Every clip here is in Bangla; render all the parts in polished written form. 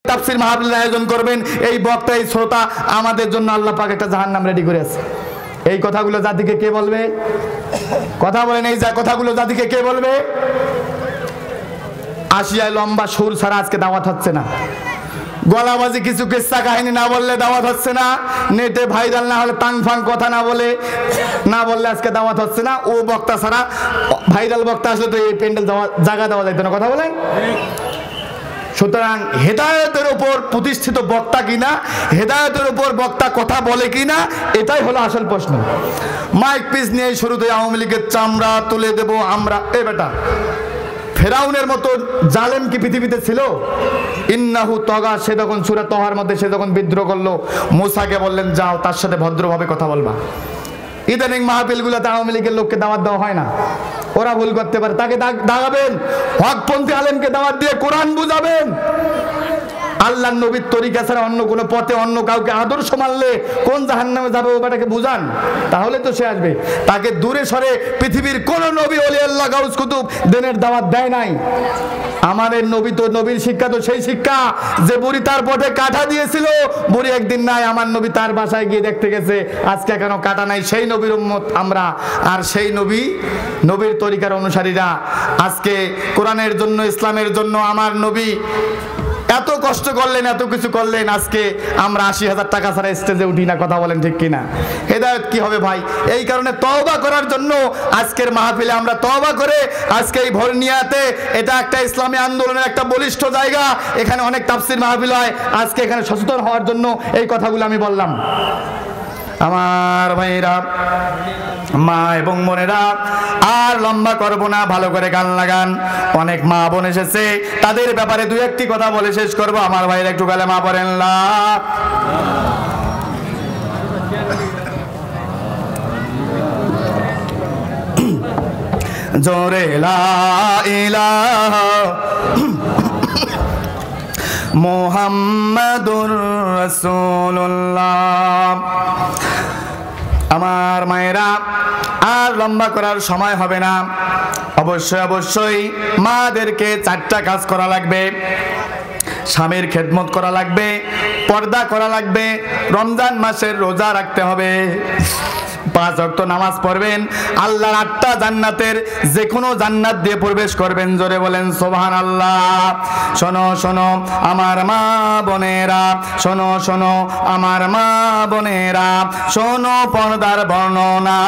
তাফসীর মাহফিলের আয়োজন করবেন, এই বক্তা এই শ্রোতা আমাদের জন্য আল্লাহ পাক একটা জাহান্নাম রেডি করে আছে। এই কথাগুলো জাতিকে কে বলবে? কথা বলেন, এই যা কথাগুলো জাতিকে কে বলবে? আসিয়ায় লম্বা সুর ছাড়া আজকে দাওয়াত হচ্ছে না, গলাবাজি কিছু কিস্সা কাহিনী না বললে দাওয়াত হচ্ছে না, নেটে ভাইরাল না হলে টাং ফাং কথা না বললে আজকে দাওয়াত হচ্ছে না। ও বক্তা ছাড়া ভাইরাল বক্তা আসলে তো এই প্যান্ডেল জায়গা দেওয়া যাইতো না। কথা বলেন। সুতরাং হেদায়েতের উপর প্রতিষ্ঠিত বক্তা কিনা, হেদায়েতের উপর বক্তা কথা বলে কিনা, এটাই হলো আসল প্রশ্ন। মাইক পিস নিয়ে শুরুতে আওয়ামী লীগের চামড়া তুলে দেব আমরা। এ বেটা, ফেরাউনের মতো জালেম কি পৃথিবীতে ছিল? ইন্নাহু তগা, সে যখন সূরা তহার মধ্যে সে যখন বিদ্রোহ করলো, মুসাকে বললেন যাও তার সাথে ভদ্রভাবে কথা বলবা। ইদানিং মাহফিলগুলোতে আওয়ামী লীগের লোককে দাওয়াত দেওয়া হয় না, ওরা ভুল করতে পারে, তাকে দাগাবেন, হকপন্থী আলেমকে দাওয়াত দিয়ে কোরআন বুঝাবেন। আল্লাহর নবীর তরিকা ছাড়া অন্য কোনো পথে অন্য কাউকে আদর্শ মানলে কোন জাহান্নামে যাবে ওটাকে বুঝান, তাহলে তো সে আসবে। তাকে দূরে সরে পৃথিবীর কোন নবী ওলি আল্লাহ গাউস কুতুব দিনের দাওয়াত দেয় নাই। আমাদের নবী তো, নবীর শিক্ষা তো সেই শিক্ষা যে বুড়ি তার পথে কাঁটা দিয়েছিল, বুড়ি একদিন নাই, আমার নবী তার বাসায় গিয়ে দেখতে গেছে আজকে কেন কাঁটা নাই। সেই নবীর উম্মত আমরা, আর সেই নবীর তরিকার অনুসারীরা। আজকে কোরআনের জন্য, ইসলামের জন্য আমার নবী এত কষ্ট করলেন, এত কিছু করলেন, আজকে আমরা ৮০,০০০ টাকা ছাড়া স্টেজে উঠি না। কথা বলেন ঠিক কিনা? হেদায়েত কি হবে ভাই? এই কারণে তওবা করার জন্য আজকের মাহফিলে আমরা তওবা করে আজকে এই ভরনিয়াতে, এটা একটা ইসলামী আন্দোলনের একটা বলিষ্ঠ জায়গা, এখানে অনেক তাফসীর মাহফিল হয়, আজকে এখানে সচেতন হওয়ার জন্য এই কথাগুলো আমি বললাম। আমার ভাইরা, মা এবং বোনেরা, আর লম্বা করব না, ভালো করে গান লাগান। অনেক মা বোন এসেছে, তাদের ব্যাপারে দুই একটি কথা বলে শেষ করব। আমার ভাইরা একটু কালেমা পড়েন। জোরে লা ইলাহা মুহাম্মাদুর রাসূলুল্লাহ। আমার মায়েরা, আর লম্বা করার সময় হবে না। অবশ্যই মাদেরকে 4টা কাজ করা লাগবে। স্বামীর খেদমত করা লাগবে, পর্দা করা লাগবে, রমজান মাসের রোজা রাখতে হবে, 5 ওয়াক্ত নামাজ পড়বেন, আল্লাহর 8টা জান্নাতের যে কোনো জান্নাত দিয়ে প্রবেশ করবেন। জোরে বলেন সুবহানাল্লাহ। শোনো শোনো আমার মা বোনেরা, শোনো আমার মা বোনেরা, শোনো পর্দার বর্ণনা।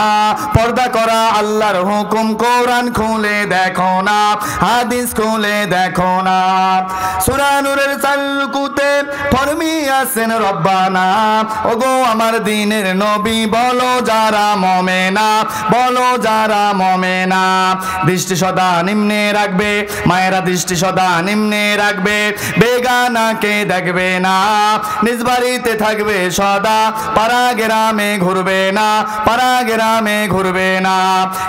পর্দা করা আল্লাহর হুকুম, কোরআন খুলে দেখো না, হাদিস খুলে দেখো না। সূরা নূরের 4 রুকুতে ফরমি আছেন রব্বানা। ওগো আমার দ্বীনের নবী, বলো যারা মুমিনা, বলো যারা মুমিনা। দৃষ্টি সদা নিম্নে রাখবে মায়েরা, দৃষ্টি সদা নিম্নে রাখবে, বেগানাকে দেখবে না, নিজ বাড়িতে থাকবে সদা, পাড়া গ্রামে ঘুরবে না, পাড়া গ্রামে ঘুরবে না।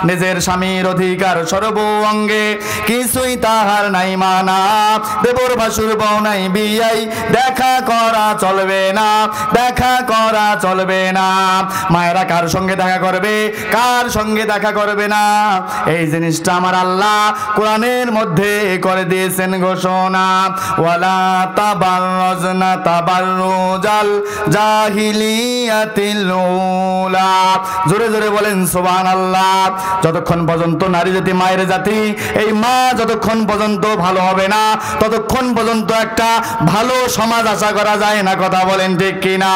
নিজের স্বামীর অধিকার সর্ব অঙ্গে, কিছুই তাহার নাই মানা। দেবর ভাসুর বউ নাই বিয়াই, দেখা করা চলবে না, দেখা করা চলবে না। মায়েরা কার সঙ্গে দেখা করবে, কার সঙ্গে দেখা করবে না, এই জিনিসটা আমার আল্লাহ কোরআনের মধ্যে করে দিয়েছেন ঘোষণা। ওয়ালা তাবাররাজনা তাবাররুজাল জাহিলিয়াতিল উলা। জোরে জোরে বলেন সুবহানাল্লাহ। যতক্ষণ পর্যন্ত নারী জাতি, মায়ের জাতি, এই মা যতক্ষণ পর্যন্ত ভালো হবে না, ততক্ষণ পর্যন্ত একটা ভালো সমাজ আশা করা যায় না। কথা বলেন ঠিক কিনা?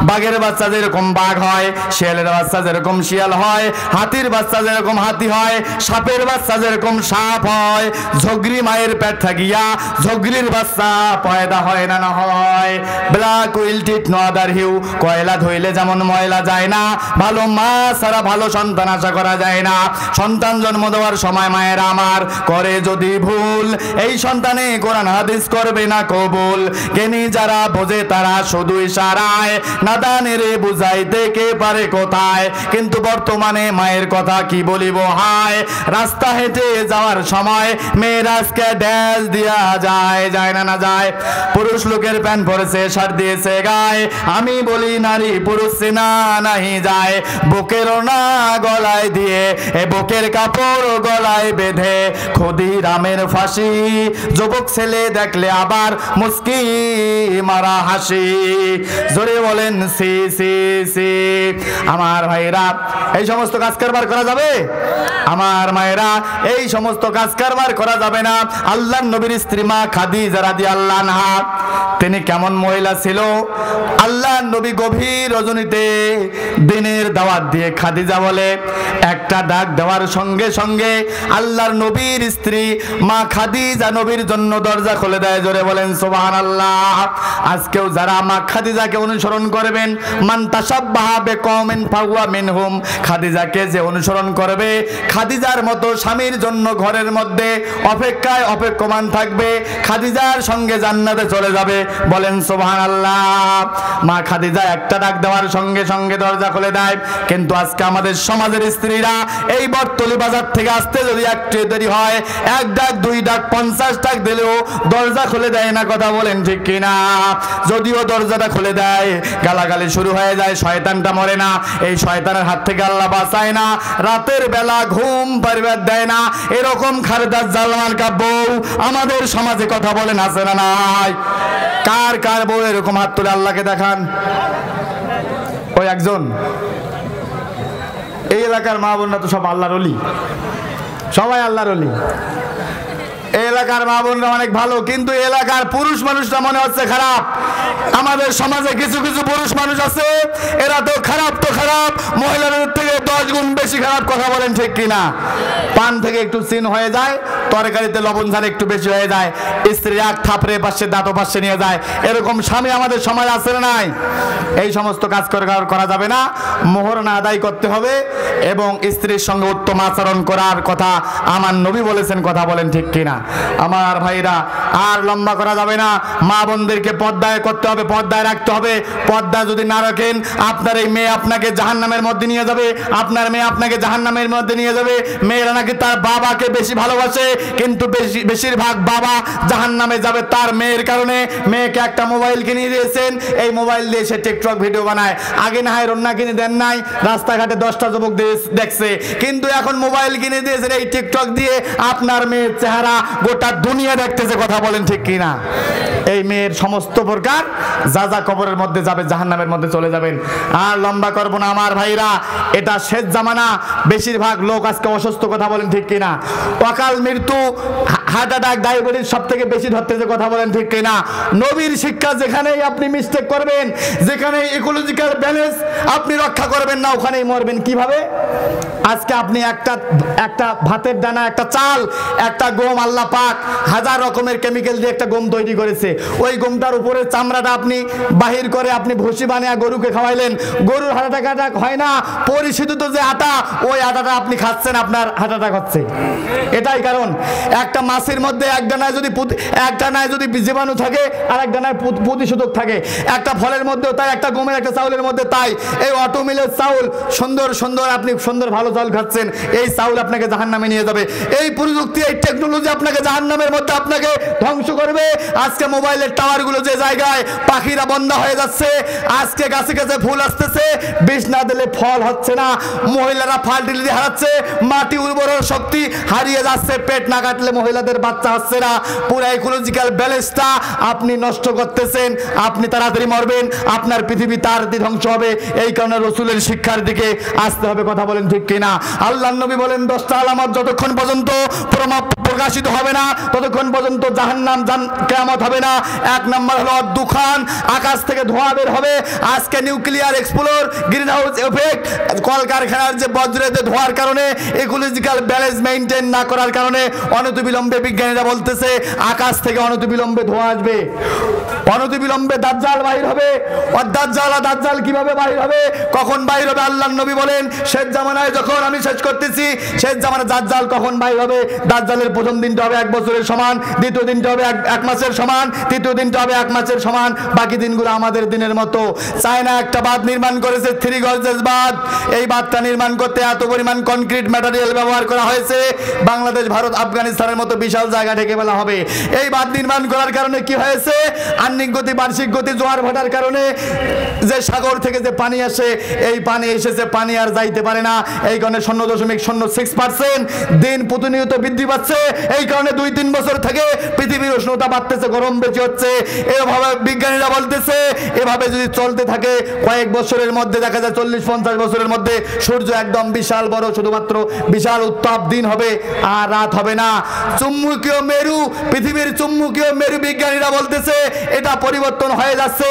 বাঘের বাচ্চা যেরকম বাঘ হয়, শিয়ালের বাচ্চা যেরকম শিয়াল হয়, হাতির বাচ্চা যেরকম হাতি হয়, সাপের বাচ্চা যেরকম সাপ হয়, ঝগরি মায়ের পেট থাকিয়া ঝগরির বাচ্চা পয়দা হয় না, না হয়। Black will take no other hue, কয়লা ধুইলে যেমন ময়লা যায় না, ভালো মা ছাড়া ভালো সন্তান আশা করা যায় না। সন্তান জন্ম দেওয়ার সময় মায়েরা আমার করে যদি ভুল, এই সন্তানে কোরআন হাদিস করবে না কবুল। জ্ঞানী যারা বোঝে তারা শুধু ইশারায়, নাদানের বুঝাইতে কে পারে কোথায়। কিন্তু বর্তমানে মায়ের কথা কি বলিব হায়, রাস্তা হেঁটে যাওয়ার সময় মেয়েরাজকে ড্যাশ দিয়া যায়, যায় না, না যায়। পুরুষ লোক লোকের প্যান্ট পরেছে, শার্ট দিয়েছে গায়ে। আমি বলি নারী পুরুষ চেনা নাহি যায়, বুকের না গলায় দিয়ে এ বুকের কাপড় গলায় বেঁধে ক্ষুদিরামের ফাঁসি। যুবক ছেলে দেখলে আবার মুস্কি মারা হাসি। জোরে বলেন সি সি সি। আমার ভাইরা এই সমস্ত কাজ কারবার করা যাবে? আমার মায়েরা এই সমস্ত কাজ কারবার করা যাবে না। আল্লাহর নবীর স্ত্রী মা খাদিজা রাদিয়াল্লাহু আনহা, তিনি কেমন মহিলা ছিল? আল্লাহর নবী গভীর রজনীতে দিনের দাওয়াত দিয়ে খাদিজা বলে, একটা ডাক দেওয়ার সঙ্গে সঙ্গে আল্লাহর নবীর স্ত্রী মা খাদিজা নবীর জন্য দরজা খুলে দেয়। জোরে বলেন সুবহানাল্লাহ। আজকেও যারা মা খাদিজাকে অনুসরণ করবেন, মান তাশাব্বাহা বিকওমিন ফাহুয়া মিনহুম, খাদিজাকে যে অনুসরণ করবে, খাদিজার মতো স্বামীর জন্য ঘরের মধ্যে অপেক্ষায় অপেক্ষমান থাকবে, খাদিজার সঙ্গে জান্নাতে চলে যাবে। বলেন সুবহানাল্লাহ। মা খাদিজা একটা ডাক দেওয়ার সঙ্গে সঙ্গে দরজা খুলে দেয়। কিন্তু আজকে আমাদের সমাজের স্ত্রীরা এই বটতলি বাজার থেকে আসতে যদি একটু দেরি হয়, এক ডাক দুই ডাক 50 ডাক দিলেও দরজা খুলে দেয় না। কথা বলেন ঠিক কিনা? যদিও দরজাটা খুলে দেয়, গালাগালি শুরু হয়ে যায়, শয়তানটা মরে না। এই শয়তানের হাত থেকে আল্লাহ বাঁচায় না। রাতের বেলা ঘুম পরিবার দেয় না। এরকম খারদার জালমান কা বউ আমাদের সমাজে, কথা বলেন আছে না নাই? কার কার বউ এরকম? হাত তুলে আল্লাহকে দেখান। ওই একজন। এই এলাকার মা বোনরা তো সব আল্লাহর ওলি, সবাই আল্লাহর ওলি। এলাকার মা বোনরা অনেক ভালো, কিন্তু এলাকার পুরুষ মানুষরা মনে হচ্ছে খারাপ। আমাদের সমাজে কিছু কিছু পুরুষ মানুষ আছে, এরা তো খারাপ, তো খারাপ, মহিলাদের থেকে 10 গুণ বেশি খারাপ। কথা বলেন ঠিক কিনা? পান থেকে একটু চিন হয়ে যায়, তরকারিতে লবণ ঝাল একটু বেশি হয়ে যায়, স্ত্রী এক থাপড়ে পাশে দাঁতও পাশে নিয়ে যায়। এরকম স্বামী আমাদের সমাজ আছে না নাই? এই সমস্ত কাজ করা যাবে না। মোহরানা আদায় করতে হবে এবং স্ত্রীর সঙ্গে উত্তম আচরণ করার কথা আমার নবী বলেছেন। কথা বলেন ঠিক কিনা? আমার ভাইরা আর লম্বা করা যাবে না। মা বোনদেরকে পর্দায় করতে হবে, পর্দায় রাখতে হবে। পর্দা যদি না রাখেন, আপনার এই মেয়ে আপনাকে জাহান্নামের মধ্যে নিয়ে যাবে, আপনার মেয়ে আপনাকে জাহান্নামের মধ্যে নিয়ে যাবে। মেয়েরা নাকি তার বাবাকে বেশি ভালোবাসে, কিন্তু বেশিরভাগ বাবা জাহান্নামে যাবে তার মেয়ের কারণে। মেয়েকে একটা মোবাইল কিনে দিয়েছেন, এই মোবাইল দিয়ে সে টিকটক ভিডিও বানায়। আগে না হয় রন্না কিনে দেন নাই, রাস্তাঘাটে 10টা যুবক দেখছে, কিন্তু এখন মোবাইল কিনে দিয়েছেন, এই টিকটক দিয়ে আপনার মেয়ের চেহারা গোটা দুনিয়া দেখতেছে। কথা বলেন ঠিক কিনা? এই মেয়ের সমস্ত প্রকার যা কবরের মধ্যে যাবে, জাহান্নামের মধ্যে চলে যাবেন। আর লম্বা করব না আমার ভাইরা, এটা শেষ জামানা। বেশিরভাগ লোক আজকে অসুস্থ। কথা বলেন ঠিক কিনা? অকাল মৃত্যু, হার্ট অ্যাটাক, ডায়াবেটিস সব থেকে বেশি ধরতেছে। কথা বলেন ঠিক কিনা? নবীর শিক্ষা যেখানেই আপনি মিস্টেক করবেন, যেখানে ইকোলজিক্যাল ব্যালেন্স আপনি রক্ষা করবেন না, ওখানেই মরবেন। কিভাবে? আজকে আপনি একটা ভাতের দানা, একটা চাল, একটা গম, আল্লাহ পাক হাজার রকমের কেমিক্যাল দিয়ে একটা গম তৈরি করেছে। ওই গমটার উপরে চামড়াটা আপনি বাহির করে আপনি ভুসি বানিয়ে গরুকে খাওয়াইলেন, গরুর হার্ট অ্যাটাক হয় না। পরিশোধিত যে আটা, ওই আটাটা আপনি খাচ্ছেন, আপনার হার্ট অ্যাটাক হচ্ছে। এটাই কারণ। একটা মাছের মধ্যে এক ডানায় যদি জীবাণু থাকে, আর এক ডানায় প্রতিশোধক থাকে। একটা ফলের মধ্যেও তাই, একটা গমের, একটা চাউলের মধ্যে তাই। এই অটো মিলের চাউল সুন্দর সুন্দর, আপনি সুন্দর ভালো চাউল খাচ্ছেন, এই চাউল আপনাকে জাহান্নামে নিয়ে যাবে। এই প্রযুক্তি, এই টেকনোলজি আপনাকে জাহান্নামের মধ্যে আপনাকে ধ্বংস করবে। আজকে মোবাইলের টাওয়ারগুলো যে জায়গায়, পাখিরা বন্ধ হয়ে যাচ্ছে। আজকে গাছে গাছে ফুল আসতেছে, বিষ না দিলে ফল হচ্ছে না। মহিলারা ফার্টিলিটি হারাচ্ছে, মাটি উর্বর শক্তি হারিয়ে যাচ্ছে। পেট না কাটলে মহিলাদের বাচ্চা হচ্ছে না। পুরো ইকোলজিক্যাল ব্যালেন্সটা আপনি নষ্ট করতেছেন। আপনি তাড়াতাড়ি মরবেন, আপনার পৃথিবী তাড়াতাড়ি ধ্বংস হবে। এই কারণে রসুলের শিক্ষার দিকে আসতে হবে। কথা বলেন ঠিক কিনা? আল্লাহর নবী বলেন 10টা আলামত যতক্ষণ পর্যন্ত প্রকাশিত হবে না, ততক্ষণ পর্যন্ত জাহান্নাম কিয়ামত হবে না। 1 নম্বর হলো দুখান, আকাশ থেকে ধোঁয়া বের হবে। আজকে nuclear explore, green house effect, কলকারখানার যে বজ্রেতে ধোঁয়ার কারণে, ইকোলজিক্যাল ব্যালেন্স মেইনটেইন না করার কারণে অনতিবিলম্বে বিজ্ঞানীরা বলতেছে আকাশ থেকে অনতিবিলম্বে ধোঁয়া আসবে। অনতিবিলম্বে দাজ্জাল বাহির হবে। দাজ্জাল কিভাবে বাহির হবে, কখন বাহির হবে? আল্লাহর নবী বলেন শেষ জামানায়, যখন আমি শেষ করতেছি, শেষ জামানায় দাজ্জাল কখন বাহির হবে? দাজ্জালের প্রথম দিনটা হবে 1 বছরের সমান, দ্বিতীয় দিনটা হবে 1 মাসের সমান, তৃতীয় দিনটা হবে 1 মাসের সমান, বাকি দিনগুলো আমাদের দিনের মতো। চায়না একটা বাঁধ নির্মাণ করেছে, 3 গজেস বাঁধ। এই বাঁধটা নির্মাণ করতে এত পরিমাণ কনক্রিট ম্যাটেরিয়াল ব্যবহার করা হয়েছে, বাংলাদেশ, ভারত, আফগানিস্তানের মতো বিশাল জায়গা ঢেকে ফেলা হবে। এই বাঁধ নির্মাণ করার কারণে কি হয়েছে? দৈনিক গতি, বার্ষিক গতি, জোয়ার ভাটার কারণে যে সাগর থেকে যে পানি আসে, এই পানি এসেছে, পানি আর যাইতে পারে না। এই কারণে 0.06% দিন প্রতিনিয়ত বৃদ্ধি পাচ্ছে। এই কারণে 2-3 বছর থেকে পৃথিবীর উষ্ণতা বাড়তেছে, গরম বেশি হচ্ছে। এভাবে বিজ্ঞানীরা বলতেছে এভাবে যদি চলতে থাকে কয়েক বছরের মধ্যে দেখা যায় 40-50 বছরের মধ্যে সূর্য একদম বিশাল বড়, শুধুমাত্র বিশাল উত্তাপ দিন হবে আর রাত হবে না। চুম্বকীয় মেরু, পৃথিবীর চুম্বকীয় মেরু বিজ্ঞানীরা বলতেছে এটা পরিবর্তন হয়ে যাচ্ছে।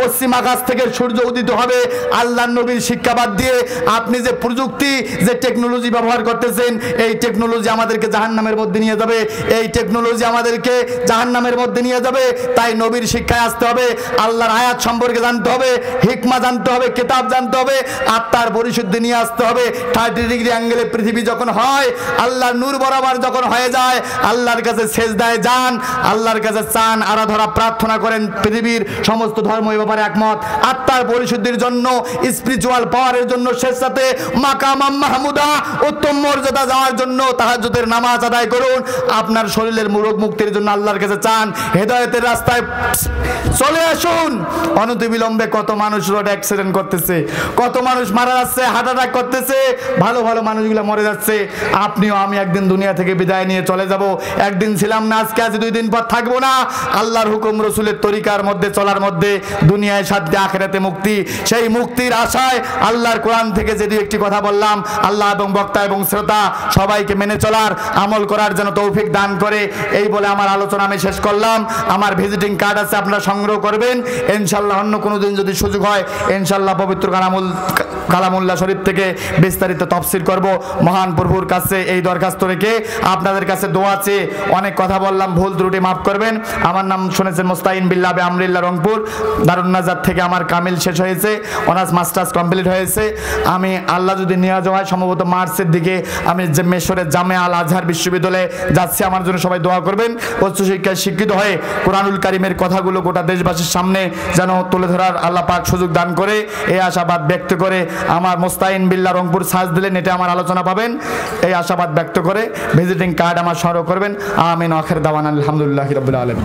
পশ্চিম আকাশ থেকে সূর্য উদিত হবে। আল্লাহর নবীর শিক্ষা বাদ দিয়ে আপনি যে প্রযুক্তি, যে টেকনোলজি ব্যবহার করতেছেন, এই টেকনোলজি আমাদেরকে জাহান্নামের মধ্যে নিয়ে যাবে। এই টেকনোলজি আমাদেরকে জাহান্নামের মধ্যে নিয়ে যাবে। তাই নবীর শিক্ষায় আসতে হবে, আল্লাহর আয়াত সম্পর্কে জানতে হবে, হিকমা জানতে হবে, কিতাব জানতে হবে, আত্মার পরিশুদ্ধি নিয়ে আসতে হবে। 30 ডিগ্রি অ্যাঙ্গেলে পৃথিবী যখন হয়, আল্লাহর নূর বরাবর যখন হয়ে যায়, আল্লাহর কাছে সেজদায় যান, আল্লাহর কাছে চান, আরাধনা প্রার্থনা করেন। পৃথিবীর সমস্ত ধর্ম এই ব্যাপারে একমত। আত্মার পরিশুদ্ধির জন্য, স্পিরিচুয়াল পাওয়ারের জন্য, শেষসাথে মাকাম মাহমুদা, উত্তম মর্যাদা যাওয়ার জন্য তাহাজ্জুদের নামাজ আদায় করুন। আপনার শরীরের রোগ মুক্তির জন্য আল্লাহর কাছে চান, হেদায়েতের রাস্তায় চলে আসুন। অনতিবিলম্বে কত মানুষ রোড অ্যাক্সিডেন্ট করতেছে, কত মানুষ মারা যাচ্ছে, হার্ট অ্যাটাক করতেছে, ভালো ভালো মানুষগুলো মরে যাচ্ছে। আপনিও আমি একদিন দুনিয়া থেকে বিদায় নিয়ে চলে যাব। একদিন ছিলাম না, আজকে আজ 2 দিন পর থাকবো না। আল্লাহর হুকুম, রসুলের তরিকার মধ্যে চলার মধ্যে দুনিয়ায় শান্তি, আখিরাতে মুক্তি। সেই মুক্তির আশায় আল্লাহর কোরআন থেকে যে 2-1টি কথা বললাম, আল্লাহ এবং বক্তা এবং শ্রোতা সবাইকে মেনে চলার, আমল করার জন্য তৌফিক দান করে, এই বলে আমার আলোচনা আমি শেষ করলাম। আমার ভিজিটিং কার্ড আছে, আপনারা সংগ্রহ করবেন ইনশাআল্লাহ। অন্য কোনো দিন যদি সুযোগ হয় ইনশাআল্লাহ পবিত্র কালামুল্লাহ শরীফ থেকে বিস্তারিত তাফসীর করব। মহান প্রভুর কাছে এই দরখাস্ত রেখে আপনাদের কাছে দোয়া চেয়ে অনেক কথা বললাম, ভুল ত্রুটি মাফ করবেন। আমার নাম শুনেছেন মুস্তাইন বিল্লাহ বে আমরিল্লাহ, রংপুর দারুন নাজাত থেকে আমার কামিল শেষ হয়েছে, অনার্স মাস্টার্স কমপ্লিট হয়েছে। আমি আল্লাহ যদি নিয়ে যাওয়া হয় সম্ভবত মার্চের দিকে আমি যে মেশরের জামে আল আজহার বিশ্ববিদ্যালয়ে যাচ্ছি। আমার জন্য সবাই দোয়া করবেন। উচ্চশিক্ষায় শিক্ষিত হয়ে কোরআনুল কারিমের কথাগুলো গোটা দেশবাসীর সামনে যেন তুলে ধরার আল্লাহ পাক সুযোগ দান করে, এই আশাবাদ ব্যক্ত করে আমার মুস্তাইন বিল্লাহ রংপুর সার্চ দিলে নেটে আমার আলোচনা পাবেন। এই আশাবাদ ব্যক্ত করে ভিজিটিং কার্ড আমার সংগ্রহ করবেন। আমিন। আখির দাওয়ানা আলহামদুলিল্লাহি রাব্বিল আলামিন।